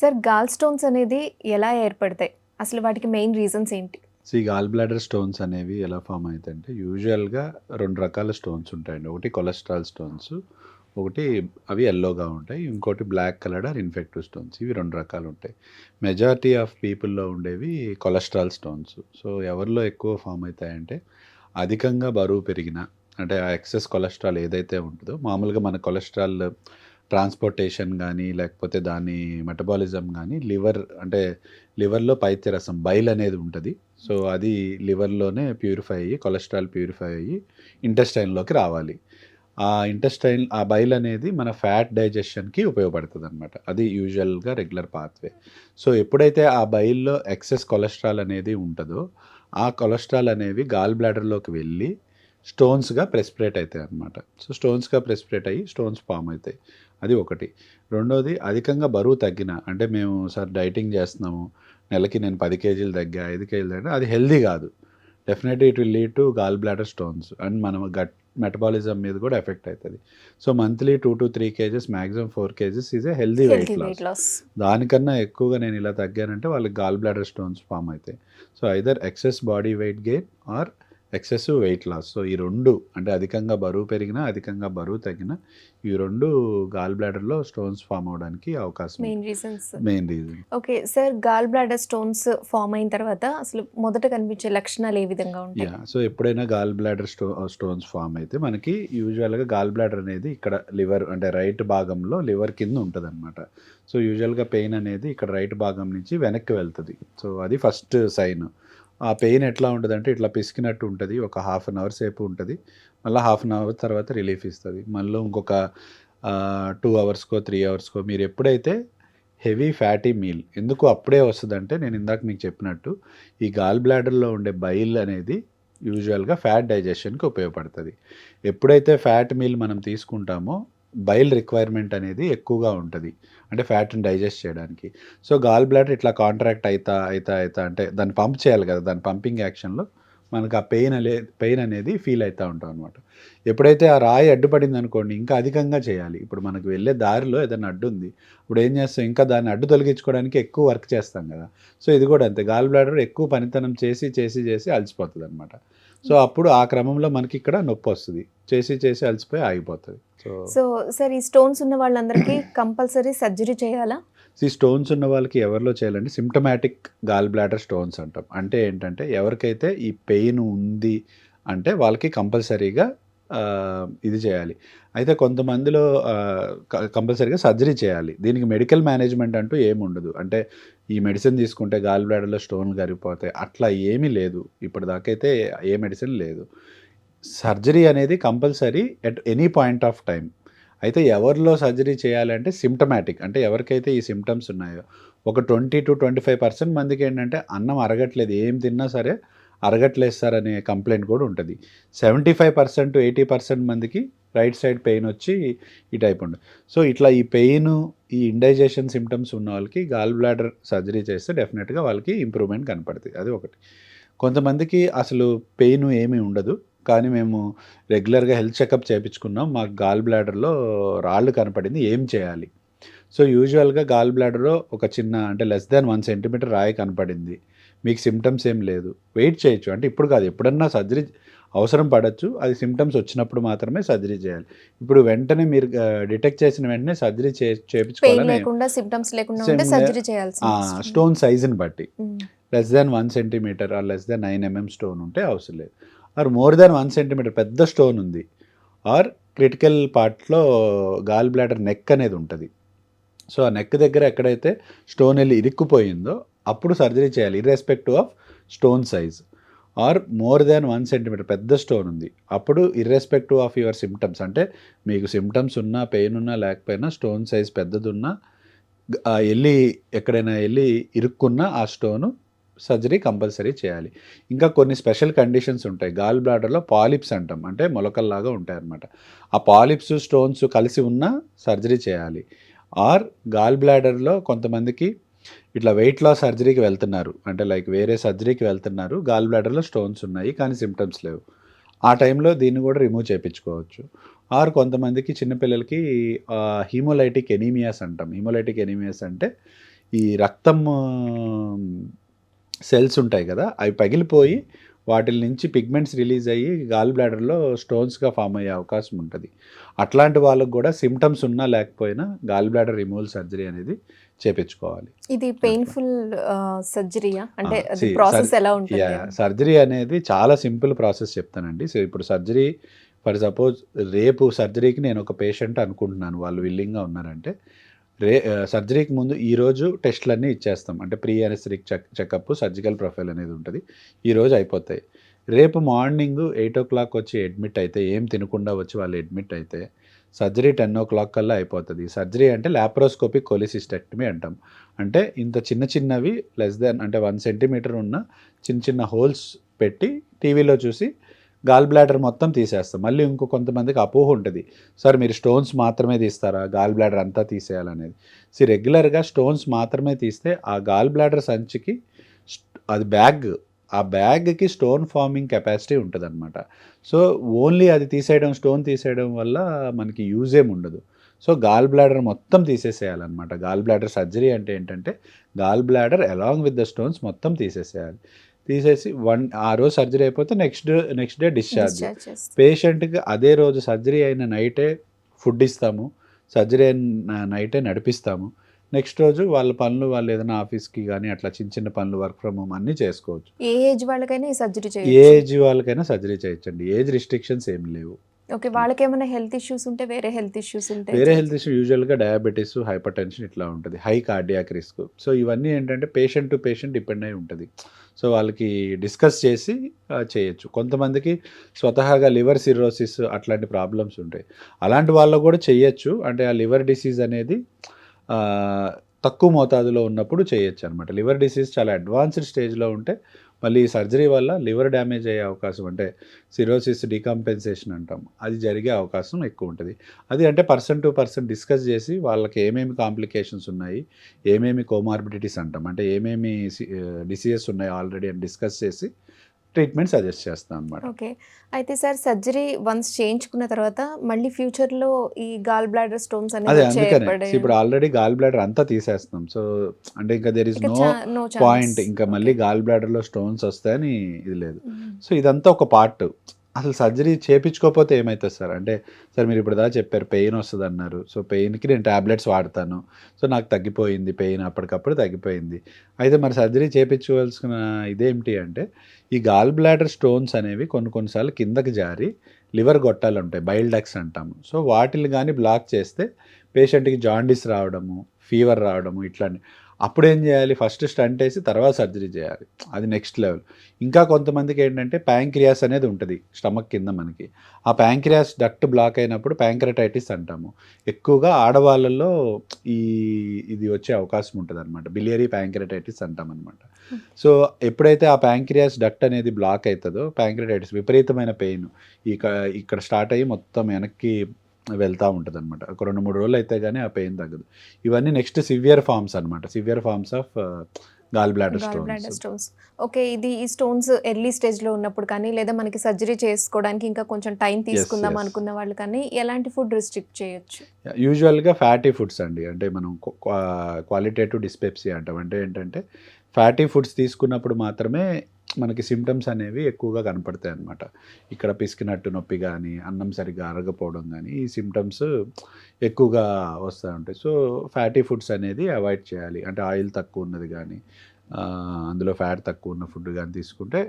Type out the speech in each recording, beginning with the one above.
Sir gall stones అనేది ఎలా ఏర్పడతాయి? అసలు వాటికి మెయిన్ రీజన్స్ ఏంటి? గాల్ బ్లాడర్ స్టోన్స్ అనేవి ఎలా ఫామ్ అవుతాయంటే యూజువల్గా 2 రకాల స్టోన్స్ ఉంటాయండి. ఒకటి కొలెస్ట్రాల్ స్టోన్స్, ఒకటి అవి యెల్లోగా ఉంటాయి. ఇంకోటి black coloured or infective stones. ఇవి 2 రకాలు ఉంటాయి. మెజారిటీ ఆఫ్ పీపుల్‌లో ఉండేవి కొలెస్ట్రాల్ స్టోన్స్. సో, ఎవరిలో ఎక్కువ ఫామ్ అవుతాయంటే అధికంగా బరువు పెరిగిన, అంటే ఆ ఎక్సెస్ కొలెస్ట్రాల్ ఏదైతే ఉంటదో, మామూలుగా మన కొలెస్ట్రాల్ ట్రాన్స్‌పోర్టేషన్ గానీ, లేకపోతే దాని మెటబాలిజం గానీ అంటే లివర్‌లో పైత్యరసం బైల్ అనేది ఉంటది. సో, అది లివర్‌లోనే ప్యూరిఫై అయ్యి, కొలెస్ట్రాల్ ప్యూరిఫై అయ్యి ఇంటెస్టైన్‌లోకి రావాలి. ఆ బైల్ అనేది మన ఫ్యాట్ డైజెషన్‌కి ఉపయోగపడతదనమాట. అది యూజువల్‌గా రెగ్యులర్ పాత్‌వే. సో, ఎప్పుడైతే ఆ బైల్‌లో ఎక్సెస్ కొలెస్ట్రాల్ అనేది ఉంటదో, ఆ కొలెస్ట్రాల్ అనేవి గాల్ బ్లాడర్‌లోకి వెళ్ళి స్టోన్స్‌గా ప్రెసిపిటేట్ అయితాయనమాట. సో, స్టోన్స్‌గా ప్రెసిపిటేట్ అయ్యి స్టోన్స్ ఫార్మ్ అయితాయి. అది ఒకటి. రెండోది, అధికంగా బరువు తగ్గిన, అంటే మేము సార్ డైటింగ్ చేస్తున్నాము, నెలకి నేను 10 కేజీలు తగ్గా, 5 కేజీలు తగ్గా, అది హెల్తీ కాదు. Definitely it will lead to gall bladder stones and మనం గట్ మెటబాలిజం మీద కూడా ఎఫెక్ట్ అవుతుంది. So, monthly 2-3 kgs, maximum 4 kgs is a healthy weight healthy loss. Weight loss. దానికన్నా ఎక్కువగా నేను ఇలా తగ్గానంటే వాళ్ళకి గాల్ బ్లాడర్ స్టోన్స్ ఫామ్ అవుతాయి. So, either excess body weight gain or excessive weight loss. So, ఈ 2, అంటే అధికంగా బరువు పెరిగినా, అధికంగా బరువు తగ్గినా, ఈ 2 గాల్ బ్లాడర్‌లో స్టోన్స్ ఫామ్ అవ్వడానికి అవకాశం మెయిన్ ఉంది. Reasons. Main reason. Okay. Sir gall bladder stones form అయిన తర్వాత అసలు మొదట కనిపించే లక్షణాలు ఏ విధంగా ఉంటాయి? సో, ఎప్పుడైనా గాల్ బ్లాడర్ స్టోన్స్ ఫామ్ అయితే మనకి యూజువల్‌గా గాల్ బ్లాడర్ అనేది ఇక్కడ లివర్, అంటే రైట్ భాగంలో లివర్ కింద ఉంటదనమాట. సో, యూజువల్‌గా పెయిన్ అనేది ఇక్కడ రైట్ భాగం నుంచి వెనక్కి వెళ్తది. సో, అది ఫస్ట్ సైన్. ఆ పెయిన్ ఎట్లా ఉంటదంటే ఇట్లా పిసికినట్టు ఉంటది. ఒక హాఫ్ అన్ అవర్ సేపు ఉంటది. మళ్ళా హాఫ్ అన్ అవర్ తర్వాత రిలీఫ్ ఇస్తది. మళ్ళీ ఇంకొక 2 అవర్స్‌కో, 3 అవర్స్‌కో మీరెప్పుడైతే హెవీ ఫ్యాటీ మీల్, ఎందుకు అప్పుడే వస్తదంటే, నేను ఇందాక మీకు చెప్పినట్టు ఈ గాల్ బ్లాడర్‌లో ఉండే బైల్ అనేది యూజువల్‌గా ఫ్యాట్ డైజెషన్‌కి ఉపయోగపడతది. ఎప్పుడైతే ఫ్యాట్ మీల్ మనం తీసుకుంటామో బైల్ రిక్వైర్మెంట్ అనేది ఎక్కువగా ఉంటది. అంటే ఫ్యాట్‌ని డైజెస్ట్ చేయడానికి. సో, గాల్ బ్లాడర్ ఇట్లా కాంట్రాక్ట్ అయితా అంటే దాన్ని పంప్ చేయాలి కదా! దాని పంపింగ్ యాక్షన్‌లో మనకు ఆ పెయిన్ అనేది ఫీల్ అయితా ఉంటాం అనమాట. ఎప్పుడైతే ఆ రాయి అడ్డుపడిందనుకోండి, ఇంకా అధికంగా చేయాలి. ఇప్పుడు మనకు వెళ్ళే దారిలో ఏదైనా అడ్డుంది. ఇప్పుడు ఏం చేస్తాం, ఇంకా దాన్ని అడ్డు తొలగించుకోవడానికి ఎక్కువ వర్క్ చేస్తాం కదా! సో, ఇది కూడా అంతే. గాల్ బ్లాడర్ ఎక్కువ పనితనం చేసి అలసిపోతదనమాట. సో, అప్పుడు ఆ క్రమంలో మనకిక్కడ నొప్పొస్తది. చేసి అలసిపోయి ఆగిపోతది. సో, సార్ ఈ స్టోన్స్ ఉన్న వాళ్ళందరికీ కంపల్సరీ సర్జరీ చేయాలా? స్టోన్స్ ఉన్న వాళ్ళకి ఎవరిలో చేయాలంటే సింప్టమాటిక్ గాల్ బ్లాడర్ స్టోన్స్ అంటాం. అంటే ఏంటంటే ఎవరికైతే ఈ పెయిన్ ఉంది అంటే వాళ్ళకి కంపల్సరీగా ఇది చేయాలి. అయితే కొంతమందిలో కంపల్సరీగా సర్జరీ చేయాలి. దీనికి మెడికల్ మేనేజ్మెంట్ అంటూ ఏముండదు. అంటే ఈ మెడిసిన్ తీసుకుంటే గాల్ బ్లాడర్‌లో స్టోన్‌లు కరిగిపోతాయి, అట్లా ఏమీ లేదు. ఇప్పటిదాకైతే ఏ మెడిసిన్ లేదు. సర్జరీ అనేది compulsory at any point of time. అయితే ఎవరిలో సర్జరీ చేయాలంటే సింప్టమాటిక్, అంటే ఎవరికైతే ఈ సింప్టమ్స్ ఉన్నాయో, ఒక 20-25% మందికేంటంటే అన్నం అరగట్లేదు, ఏం తిన్నా సరే అరగట్లేదు సార్ అనే కంప్లెయింట్ కూడా ఉంటది. 75-80% మందికి రైట్ సైడ్ పెయిన్ వచ్చి ఈ టైప్ ఉండదు. సో, ఇట్లా ఈ పెయిను, ఈ ఇండైజెషన్ సింప్టమ్స్ ఉన్న వాళ్ళకి గాల్ బ్లాడర్ సర్జరీ చేస్తే డెఫినిట్‌గా వాళ్ళకి ఇంప్రూవ్‌మెంట్ కనపడతది. అది ఒకటి. కొంతమందికి అసలు పెయిన్ ఏమీ ఉండదు. కానీ మేము రెగ్యులర్‌గా హెల్త్ చెకప్ చేపించుకున్నాం. మాకు గాల్ బ్లాడర్‌లో రాళ్ళు కనపడింది. ఏం చేయాలి? సో, యూజువల్‌గా గాల్ బ్లాడర్‌లో ఒక చిన్న, అంటే లెస్ థాన్ 1 సెంటీమీటర్ రాయి కనపడింది. మీకు సింప్టమ్స్ ఏం లేదు. వెయిట్ చేయొచ్చు. అంటే ఇప్పుడు కాదు, ఎప్పుడన్నా సర్జరీ అవసరం పడొచ్చు. అది సింప్టమ్స్ వచ్చినప్పుడు మాత్రమే సర్జరీ చేయాలి. ఇప్పుడు వెంటనే మీరు డిటెక్ట్ చేసిన వెంటనే సర్జరీ పెయిన్ చేపించుకోవాలని లేకుండా, సింప్టమ్స్ లేకుండా ఉంటే సేమ్ సర్జరీ చేయాల్సిన ఆ! అవసరం ఉంది. స్టోన్ సైజ్‌ని బట్టి. Hmm. Less than 1 centimetre or less than 9 mm stone ఉంటే అవసరం లేదు. ఆర్ మోర్ థాన్ 1 సెంటీమీటర్ పెద్ద స్టోన్ ఉంది, ఆర్ క్రిటికల్ పార్ట్‌లో గాల్ బ్లాడర్ నెక్ అనేది ఉంటది. సో, ఆ నెక్ దగ్గర ఎక్కడైతే స్టోన్ ఎళ్లి ఇరుక్కుపోయిందో అప్పుడు సర్జరీ చేయాలి, irrespective of stone size. Or more than 1 centimetre పెద్ద స్టోన్ ఉంది, అప్పుడు ఇర్రెస్పెక్టివ్ ఆఫ్ యువర్ సింప్టమ్స్, అంటే మీకు సింప్టమ్స్ ఉన్నా, పెయిన్ ఉన్నా, లేకపోయినా స్టోన్ సైజ్ పెద్దదున్నా ఎక్కడైనా ఎళ్లి ఇరుక్కున్న ఆ స్టోను సర్జరీ కంపల్సరీ చేయాలి. ఇంకా కొన్ని స్పెషల్ కండిషన్స్ ఉంటాయి. గాల్ బ్లాడర్‌లో పాలిప్స్ అంటాం. అంటే మొలకల్లాగా ఉంటాయన్నమాట. ఆ పాలిప్స్, స్టోన్స్ కలిసి ఉన్న సర్జరీ చేయాలి. ఆర్ గాల్ బ్లాడర్‌లో కొంతమందికి ఇట్లా వెయిట్ లాస్ సర్జరీకి వెళ్తున్నారు. అంటే లైక్ వేరే సర్జరీకి వెళ్తున్నారు. గాల్ బ్లాడర్‌లో స్టోన్స్ ఉన్నాయి, కానీ సింప్టమ్స్ లేవు. ఆ టైంలో దీన్ని కూడా రిమూవ్ చేపించుకోవచ్చు. ఆర్ కొంతమందికి చిన్న పిల్లలకి హీమోలైటిక్ ఎనీమియాస్ అంటాం. హీమోలైటిక్ ఎనీమియాస్ అంటే ఈ రక్తం సెల్స్ ఉంటాయి కదా, అవి పగిలిపోయి వాటి నుంచి పిగ్మెంట్స్ రిలీజ్ అయ్యి గాల్ బ్లాడర్లో స్టోన్స్గా ఫామ్ అయ్యే అవకాశం ఉంటుంది. అట్లాంటి వాళ్ళకు కూడా సిమ్టమ్స్ ఉన్నా లేకపోయినా గాల్ బ్లాడర్ రిమూవల్ సర్జరీ అనేది చేపించుకోవాలి. ఇది పెయిన్ఫుల్ సర్జరీయా? అంటే ఆ, అది ప్రాసెస్ ఎలా ఉంటుంది? సర్జరీ అనేది చాలా సింపుల్ ప్రాసెస్ చెప్తానండి. సో ఇప్పుడు సర్జరీ, ఫర్ సపోజ్ రేపు సర్జరీకి నేను ఒక పేషెంట్ అనుకుంటున్నాను, వాళ్ళు విల్లింగ్గా ఉన్నారంటే సర్జరీకి ముందు ఈరోజు టెస్ట్లన్నీ ఇచ్చేస్తాం. అంటే pre anaesthetic checkup, surgical profile అనేది ఉంటుంది. ఈరోజు అయిపోతాయి. రేపు మార్నింగ్ 8:00 వచ్చి అడ్మిట్ అయితే, ఏం తినకుండా వచ్చి వాళ్ళు అడ్మిట్ అయితే సర్జరీ 10:00 కల్లా అయిపోతుంది. సర్జరీ అంటే లాప్రోస్కోపిక్ కొలిసిస్టెక్టమీ అంటాం. అంటే ఇంత చిన్న చిన్నవి లెస్ దాన్ అంటే 1 సెంటీమీటర్ ఉన్న చిన్న చిన్న హోల్స్ పెట్టి టీవీలో చూసి గాల్ బ్లాడర్ మొత్తం తీసేస్తాం. మళ్ళీ ఇంకో కొంతమందికి అపోహ ఉంటుంది, సార్ మీరు స్టోన్స్ మాత్రమే తీస్తారా, గాల్ బ్లాడర్ అంతా తీసేయాలనేది. రెగ్యులర్గా స్టోన్స్ మాత్రమే తీస్తే ఆ గాల్ బ్లాడర్ సంచికి అది ఆ బ్యాగ్కి స్టోన్ ఫార్మింగ్ కెపాసిటీ ఉంటుందన్నమాట. సో ఓన్లీ అది తీసేయడం, స్టోన్ తీసేయడం వల్ల మనకి యూజ్ ఏమి ఉండదు. సో గాల్ బ్లాడర్ మొత్తం తీసేసేయాలన్నమాట. గాల్ బ్లాడర్ సర్జరీ అంటే ఏంటంటే gall bladder along with the stones మొత్తం తీసేసేయాలి. తీసేసి ఆ రోజు సర్జరీ అయిపోతే నెక్స్ట్ డే డిశ్చార్జ్. పేషెంట్కి అదే రోజు సర్జరీ అయిన నైటే ఫుడ్ ఇస్తాము, సర్జరీ అయిన నైటే నడిపిస్తాము. నెక్స్ట్ రోజు వాళ్ళ పనులు, వాళ్ళు ఏదైనా ఆఫీస్కి కానీ అట్లా చిన్న చిన్న పనులు, వర్క్ ఫ్రమ్ హోమ్ అన్నీ చేసుకోవచ్చు. ఏ ఏజ్ వాళ్ళకైనా ఈ సర్జరీ ఏ చేయొచ్చు? ఏజ్ వాళ్ళకైనా సర్జరీ చేయొచ్చండి. ఏజ్ రిస్ట్రిక్షన్స్ ఏమి లేవు. ఓకే. వాళ్ళకి ఏమైనా హెల్త్ ఇష్యూస్ ఉంటే, వేరే హెల్త్ ఇష్యూస్ ఉంటే? వేరే హెల్త్ ఇష్యూ యూజువల్గా డయాబెటీస్, హైపర్ టెన్షన్ ఇట్లా ఉంటుంది, హై కార్డియాక్ రిస్క్. సో ఇవన్నీ ఏంటంటే పేషెంట్ టు పేషెంట్ డిపెండ్ అయి ఉంటుంది. సో వాళ్ళకి డిస్కస్ చేసి చేయొచ్చు. కొంతమందికి స్వతహాగా లివర్ సిర్రోసిస్ అట్లాంటి ప్రాబ్లమ్స్ ఉంటాయి, అలాంటి వాళ్ళకు కూడా చేయొచ్చు. అంటే ఆ లివర్ డిసీజ్ అనేది తక్కువ మోతాదులో ఉన్నప్పుడు చేయొచ్చు అనమాట. లివర్ డిసీజ్ చాలా అడ్వాన్స్డ్ స్టేజ్లో ఉంటే మళ్ళీ సర్జరీ వల్ల లివర్ డ్యామేజ్ అయ్యే అవకాశం, అంటే సిరోసిస్ డీకంపెన్సేషన్ అంటాం, అది జరిగే అవకాశం ఎక్కువ ఉంటుంది. అది అంటే పర్సన్ టు పర్సన్ డిస్కస్ చేసి వాళ్ళకి ఏమేమి కాంప్లికేషన్స్ ఉన్నాయి, ఏమేమి కోమార్బిడిటీస్ అంటాం, అంటే ఏమేమి డిసీజెస్ ఉన్నాయి ఆల్రెడీ అని డిస్కస్ చేసి ట్రీట్మెంట్ సజెస్ట్ చేస్తాం అనమాట. ఓకే. అయితే సార్ సర్జరీ వన్స్ చేయించుకున్న తర్వాత మళ్ళీ ఫ్యూచర్లో ఈ గాల్ బ్లాడర్ స్టోన్స్ అదే అనేది అందుకనే ఇప్పుడు ఆల్రెడీ గాల్ బ్లాడర్ అంతా తీసేస్తున్నాం. సో అంటే ఇంకా దేర్ ఇస్ నో పాయింట్, ఇంకా మళ్ళీ గాల్ బ్లాడర్లో స్టోన్స్ వస్తాయని ఇది లేదు. సో ఇదంతా ఒక పార్ట్. అసలు సర్జరీ చేయించుకోకపోతే ఏమవుతుంది సార్ అంటే, సార్ మీరు ఇప్పుడు దాకా చెప్పారు పెయిన్ వస్తుంది అన్నారు. సో పెయిన్కి నేను ట్యాబ్లెట్స్ వాడతాను, సో నాకు తగ్గిపోయింది పెయిన్, అప్పటికప్పుడు తగ్గిపోయింది. అయితే మరి సర్జరీ చేయించుకోవాల్సిన ఇదేమిటి అంటే, ఈ గాల్ బ్లాడర్ స్టోన్స్ అనేవి కొన్నిసార్లు కిందకి జారి లివర్ గొట్టాలు ఉంటాయి, బైల్ డక్ట్స్ అంటాము. సో వాటిని కానీ బ్లాక్ చేస్తే పేషెంట్కి జాండిస్ రావడము, ఫీవర్ రావడము ఇట్లాంటి. అప్పుడు ఏం చేయాలి, ఫస్ట్ స్టంట్ వేసి తర్వాత సర్జరీ చేయాలి, అది నెక్స్ట్ లెవెల్. ఇంకా కొంతమందికి ఏంటంటే ప్యాంక్రియాస్ అనేది ఉంటుంది స్టమక్ కింద మనకి. ఆ ప్యాంక్రియాస్ డక్ట్ బ్లాక్ అయినప్పుడు ప్యాంక్రటైటిస్ అంటాము. ఎక్కువగా ఆడవాళ్ళల్లో ఇది వచ్చే అవకాశం ఉంటుంది అనమాట, బిలియరీ ప్యాంక్రటైటిస్ అంటాం అనమాట. సో ఎప్పుడైతే ఆ ప్యాంక్రియాస్ డక్ట్ అనేది బ్లాక్ అవుతుందో, ప్యాంక్రటైటిస్ విపరీతమైన పెయిన్ ఇక్కడ స్టార్ట్ అయ్యి మొత్తం వెనక్కి వెళ్తూ ఉంటుంది అనమాట. ఒక 2-3 రోజులు అయితే కానీ ఆ పెయిన్ తగ్గదు. ఇవన్నీ నెక్స్ట్ సివియర్ ఫార్మ్స్ అనమాట, severe forms of gall bladder stones. Okay. ఈ స్టోన్స్ ఎర్లీ స్టేజ్లో ఉన్నప్పుడు కానీ, లేదా మనకి సర్జరీ చేసుకోవడానికి ఇంకా కొంచెం టైం తీసుకుందాం అనుకున్న వాళ్ళు కానీ ఎలాంటి ఫుడ్ రిస్ట్రిక్ట్ చేయొచ్చు? యూజువల్గా ఫ్యాటీ ఫుడ్స్ అండి. అంటే మనం క్వాలిటేటివ్ డిస్పెప్సీ అంటాం. అంటే ఏంటంటే ఫ్యాటీ ఫుడ్స్ తీసుకున్నప్పుడు మాత్రమే మనకి సిమ్టమ్స్ అనేవి ఎక్కువగా కనపడతాయి అన్నమాట. ఇక్కడ పిసికినట్టు నొప్పి కానీ, అన్నం సరిగ్గా అరగపోవడం కానీ, ఈ సిమ్టమ్స్ ఎక్కువగా వస్తూ ఉంటాయి. సో ఫ్యాటీ ఫుడ్స్ అనేది అవాయిడ్ చేయాలి. అంటే ఆయిల్ తక్కువ ఉన్నది కానీ, అందులో ఫ్యాట్ తక్కువ ఉన్న ఫుడ్ కానీ తీసుకుంటే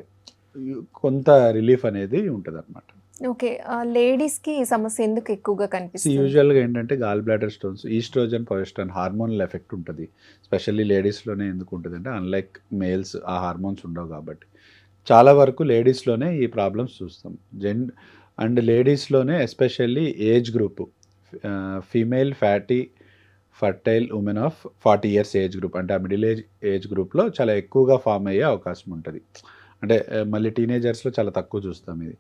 కొంత రిలీఫ్ అనేది ఉంటుంది అనమాట. ఓకే. లేడీస్కి ఈ సమస్య ఎందుకు ఎక్కువగా కనిపిస్తుంది? యూజువల్గా ఏంటంటే gall bladder stones oestrogen, progesterone hormonal effect ఉంటుంది. స్పెషల్లీ లేడీస్లోనే ఎందుకు ఉంటుంది అంటే, అన్లైక్ మేల్స్ ఆ హార్మోన్స్ ఉండవు కాబట్టి చాలా వరకు లేడీస్లోనే ఈ ప్రాబ్లమ్స్ చూస్తాం. అండ్ లేడీస్లోనే especially age group, female fatty fertile women of 40 years age group, అంటే ఆ మిడిల్ ఏజ్ గ్రూప్లో చాలా ఎక్కువగా ఫామ్ అయ్యే అవకాశం ఉంటుంది. అంటే మళ్ళీ టీనేజర్స్లో చాలా తక్కువ చూస్తాం ఇది.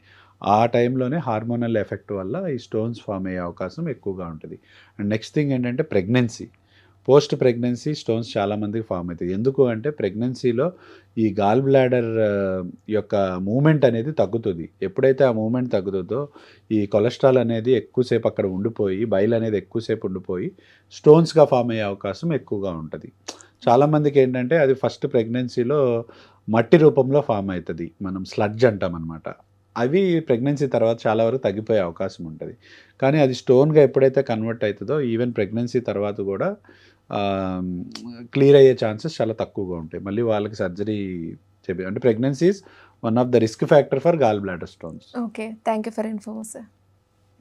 ఆ టైంలోనే హార్మోనల్ ఎఫెక్ట్ వల్ల ఈ స్టోన్స్ ఫామ్ అయ్యే అవకాశం ఎక్కువగా ఉంటుంది. అండ్ నెక్స్ట్ థింగ్ ఏంటంటే ప్రెగ్నెన్సీ, పోస్ట్ ప్రెగ్నెన్సీ స్టోన్స్ చాలామందికి ఫామ్ అవుతాయి. ఎందుకు అంటే ప్రెగ్నెన్సీలో ఈ గాల్ బ్లాడర్ యొక్క మూమెంట్ అనేది తగ్గుతుంది. ఎప్పుడైతే ఆ మూమెంట్ తగ్గుతుందో ఈ కొలెస్ట్రాల్ అనేది ఎక్కువసేపు అక్కడ ఉండిపోయి, బైల్ అనేది ఎక్కువసేపు ఉండిపోయి స్టోన్స్గా ఫామ్ అయ్యే అవకాశం ఎక్కువగా ఉంటుంది. చాలామందికి ఏంటంటే అది ఫస్ట్ ప్రెగ్నెన్సీలో మట్టి రూపంలో ఫామ్ అవుతుంది, మనం స్లడ్జ్ అంటాం అనమాట. అవి ప్రెగ్నెన్సీ తర్వాత చాలా వరకు తగ్గిపోయే అవకాశం ఉంటుంది. కానీ అది స్టోన్గా ఎప్పుడైతే కన్వర్ట్ అవుతుందో ఈవెన్ ప్రెగ్నెన్సీ తర్వాత కూడా క్లియర్ అయ్యే ఛాన్సెస్ చాలా తక్కువగా ఉంటాయి. మళ్ళీ వాళ్ళకి సర్జరీ అంటే pregnancy is one of the risk factor for gall bladder stones. Okay, thank you for info sir.